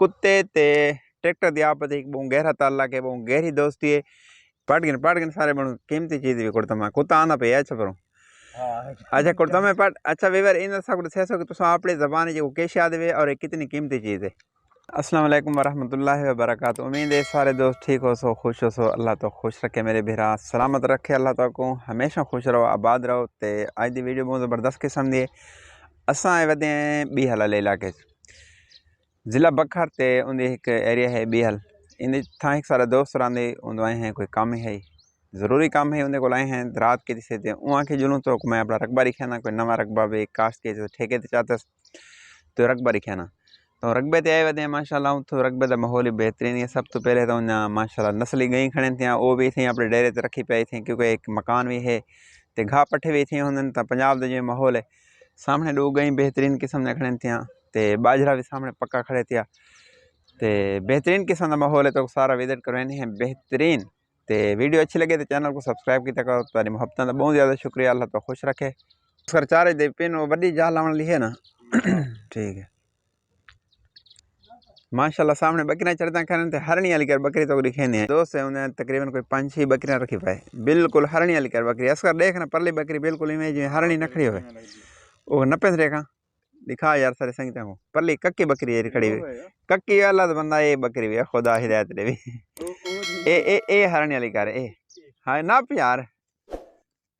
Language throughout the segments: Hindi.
कुत्ते ते ट्रैक्टर दी आपस एक बहुत गहरा ताल्लुक है, बहुत गहरी दोस्ती है। पट गन सारे बणु कीमती चीज भी कुर्तमा कुत्ता आना पे अच्छा पर अच्छा कुर्ता में पट अच्छा वीवर इन सब से सो कि तुम अपनी ज़बान जो कैश याद है और कितनी कीमती चीज़ है। अस्सलाम वालेकुम वरहमतुल्लाहि वबरकातुहू। उम्मीद है सारे दोस्त ठीक हो सो, खुश हो सो। अल्लाह तो खुश रखे मेरे भरा, सलामत रखे अल्लाह तो को हमेशा खुश रहो, आबाद रहो। तो अज की वीडियो बहुत ज़बरदस्त किस्म दी असां वधे बीहल इलाके ज़िला बखर ते उनकी एक एरिया है बीहल। इन था एक सारा दोस्त रहंदे उन आए हैं, कोई काम है ज़रूरी काम है उनके को आए हैं रात के दिसे थे वहाँ के जुलूँ तो मैं अपना रकबा लिखाना कोई नवा रकबा भी कास्ट के ठेके ते चाहता तो रकबा लिखाना तो रकबे ते आए वे माशाल्लाह। तो रकबे का माहौल ही बेहतरीन है। सब तो पहले तो उन्हें माशाल्लाह नस्ली गई खड़े थे वो भी थी अपने डेरे ते रखी पाई थी क्योंकि एक मकान भी है तो घाह पट्ठे भी थे उन्होंने तो पंजाब का जो माहौल है सामने दो गई बेहतरीन किस्म ने खड़े थे तो बाजरा भी सामने पक्का खड़े थे तो बेहतरीन किस्म का माहौल है। तो सारा विजिट करवाने हैं बेहतरीन। तो वीडियो अच्छी लगे तो चैनल को सब्सक्राइब किया करो। तुम्हारी मोहब्बत का बहुत ज़्यादा शुक्रिया। अल्लाह तो खुश रखे। सर चारे दे पिन वो बड़ी जाल लाने ली है ना ठीक है माशाल्लाह। सामने बकरियां चढ़ता खरन हरणी वाली कर बकरी तो दिखे नहीं है दोस्त है उन्हें तकरीबन कोई 5-6 बकरियां रखी पाए बिल्कुल हरणी वाली कर बकरी। असकर देखना परली बकरी बिल्कुल इमेज में हरणी न खड़ी हो वो नपे रेखा दिखा यार सारे संगीत को परली कक्की बकरी है खड़ी हुई कक्की वाला तो बंदा ये बकरी भी खुदा हिदायत दे भी ए हरणी वाली कर ए हाँ ना यार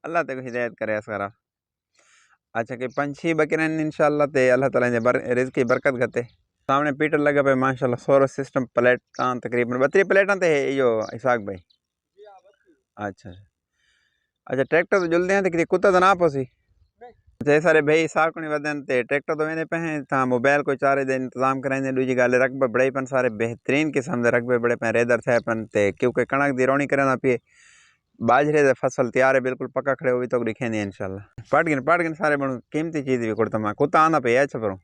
अल्लाह तेको हिदायत करे असकरा। अच्छा कि 5-6 बकरियां इंशाल्लाह ते अल्लाह ताला ने रिज़्क़ की बरकत गते। सामने पीटर लगा पे माशाल्लाह सोलर सिस्टम प्लेट तकरीबन 32 प्लेटा ते है यो इसाक भाई। अच्छा अच्छा ट्रैक्टर तो जुलते हैं तो कुत्ता तो ना पोसी जय सारे भाई इसाक नहीं वदन ते ट्रैक्टर तो वेंदे पे हैं था मोबाइल को चारे दे इंतजाम कराइंदे। दूजी गाल रकबे बड़े पन सारे बेहतरीन किस्म दे रकबे बड़े पे रेदर थे पन ते क्योंकि कणक दी रोणी करना पिए बाजरे दे फसल तैयार है बिल्कुल पक्का खड़े हुई तो दिखे नहीं इंशाल्लाह। पट गन सारे बणु कीमती चीज भी कुर्ता कुत्ता आना पे अच्छा पर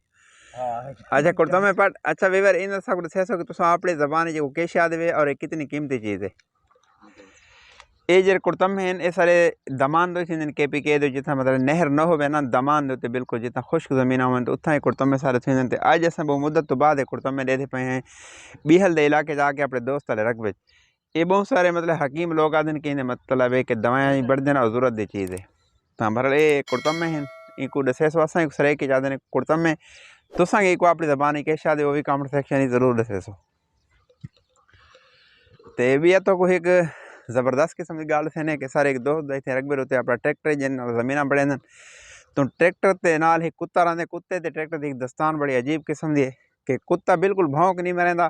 अच्छा कुर्ता में पट अच्छा वीवर इन सब से सो कि तुम अपनी ज़बान जो कैश याद है और कितनी कीमती चीज़ है। ये जो कुर्तम हैं ये सारे दमान दो केपी के दो जितना मतलब नहर न हो ना दमान दो बिल्कुल जितना खुश्क ज़मीन हो तो उतना ही कुर्तम में सारे थे। आज अस बहुत मुद्दत तो बाद कुर्तम में दे पे हैं बीहल दे इलाके जाके अपने दोस्त वाले रख बच ये बहुत सारे मतलब हकीम लोग आदि कि मतलब है कि दवाएँ बढ़ देना ज़रूरत दी चीज़ है तो भर ये कुर्तम में हैं इनको दसे सो असा सरे के जाते कुर्तम में तुसा को अपनी ज़बान कैश शादी वो भी कमेंट सेक्शन जरूर दसे सो। तो भी तो कोई एक ज़बरदस्त किस्म की गाल थे कि सारे एक दोस्त थे रकबे होते अपना ट्रैक्टर जिन ज़मीन बड़े तो ट्रैक्टर ते नाल ही कुत्ता रहते कुत्ते ते ट्रैक्टर की एक दस्तान बड़ी अजीब किस्म की है कि कुत्ता बिल्कुल भौंक नहीं मरेंदा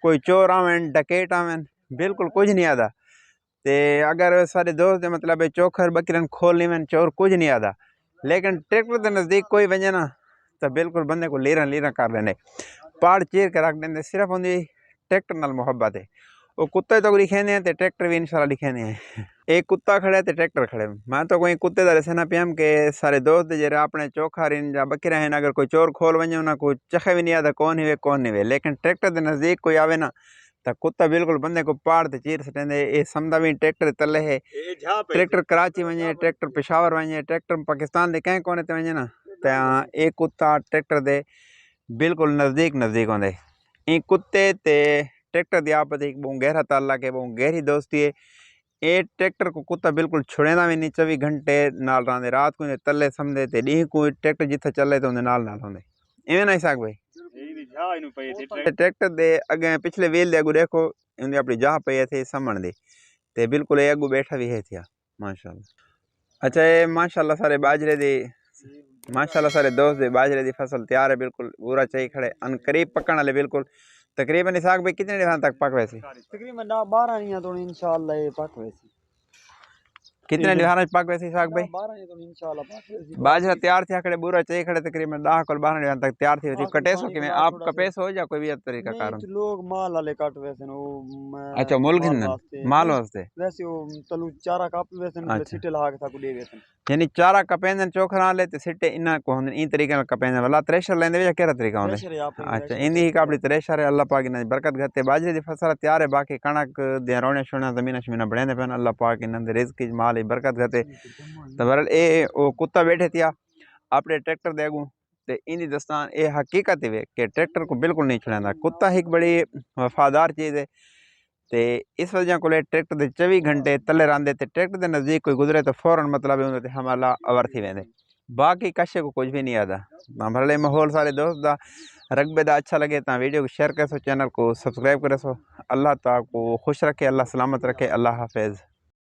कोई चोर आवन डकैत आवन बिल्कुल कुछ नहीं आता। तो अगर सारे दोस्त मतलब चौखर बकरन खोल नहीं वन चोर कुछ नहीं आता लेकिन ट्रैक्टर के नज़दीक कोई वजे ना तो बिल्कुल बंदे को लीरा कर देंगे पाड़ चीर के रख देंगे। सिर्फ उनकी ट्रैक्टर नाल मोहब्बत है वो कुत्ते तो लिखेंदे हैं तो ट्रैक्टर भी इंशाल्लाह लिखेंदे हैं। एक कुत्ता खड़े तो ट्रैक्टर खड़े मैं तो कोई कुत्ते का दसना पियाम के सारे दोस्त जरा अपने चौखा रिन या बकरा हैं अगर कोई चोर खोल वजे ना कोई चखे भी नहीं आता कौन ही वे कौन नहीं वे लेकिन ट्रैक्टर के नज़दीक कोई आवे ना तो कुत्ता बिल्कुल बंदे को पाड़ ते चीर सटेंदे। ये समझा भी ट्रैक्टर तले है ट्रैक्टर कराची वजे ट्रैक्टर पेशावर वजे ट्रैक्टर पाकिस्तान दे कहीं कोने ते वजे ना तो एक कुत्ता ट्रैक्टर दे बिल्कुल नज़दीक होंदे। ई कुत्ते ते ट्रैक्टर की आपस एक बहुत गहरा ताल्लुक है, बहुत गहरी दोस्ती है। ये ट्रैक्टर को कुत्ता बिल्कुल छुड़ेना भी नहीं 24 घंटे नाल रहंदे रात को तले समझे तो डी को ट्रैक्टर जिथे चले तो नाल होंदे इवें ना इसाक भाई ट्रैक्टर दे अगे पिछले व्हील दे अगू देखो इनकी अपनी जाह पई थे समण दी ते बिल्कुल ये अगू बैठा भी है थिया माशाल्लाह। अच्छा ये माशाल्लाह सारे बाजरे दी माशाल्लाह सारे दोस्त दे बाजरे दी फसल तैयार है बिल्कुल पूरा चाहिए खड़े अन करीब पकने वाले बिल्कुल तकरीबन इसाक भाई कितने दिन तक पक वैसी तकरीबन 12 नहीं तो इंशाल्लाह ये पक वैसी कितने दिन पक वैसी इसाक भाई 12 नहीं तो इंशाल्लाह पक वैसी बाजरा तैयार थे खड़े बुरा चाहिए खड़े तकरीबन 10 को 12 दिन तक तैयार थी होती कटेसो कि आप कपेस हो या कोई भी तरीका कारण लोग माल वाले काट वैसे वो अच्छा मुल्क माल वास्ते वैसे वो तलु चारा काप वैसे सिटे लगा के ताको दे वैसे यानी चारा कपेंदन चोखरा ले ते सिटे इना को होंदन ई तरीके में कपेंदन वाला थ्रेशर लेंदे या केरा तरीका होंदे। अच्छा इंदी ही काबली थ्रेशर है अल्लाह पाक ने बरकत गते बाजरे दी फसल तैयार है बाकी कणक दे रोणे शोणे जमीन शमीना बढ़े पेन अल्लाह पाक इनन दे रिज़्क माल बरकत गते तो बरल ए ओ कुत्ता बैठे थिया अपने ट्रैक्टर दे अगू ते इंदी दस्तान ये हकीकत है कि ट्रैक्टर को बिल्कुल नहीं छुड़ाता। कुत्ता एक बड़ी वफादार चीज़ है। तो इस वजह को ट्रैक्टर के 24 घंटे तले रहिंदे ते ट्रैक्टर के नज़दीक कोई गुजरे तो फौरन मतलब उन्हें हमला अवर थी वेंदे। बाकी कशे को कुछ भी नहीं आता। भले माहौल सारे दोस्त दा रकबे दा अच्छा लगे तो वीडियो को शेयर कर सो, चैनल को सब्सक्राइब करे सो। अल्लाह ताला को खुश रखे, अल्लाह सलामत रखे। अल्लाह हाफिज़।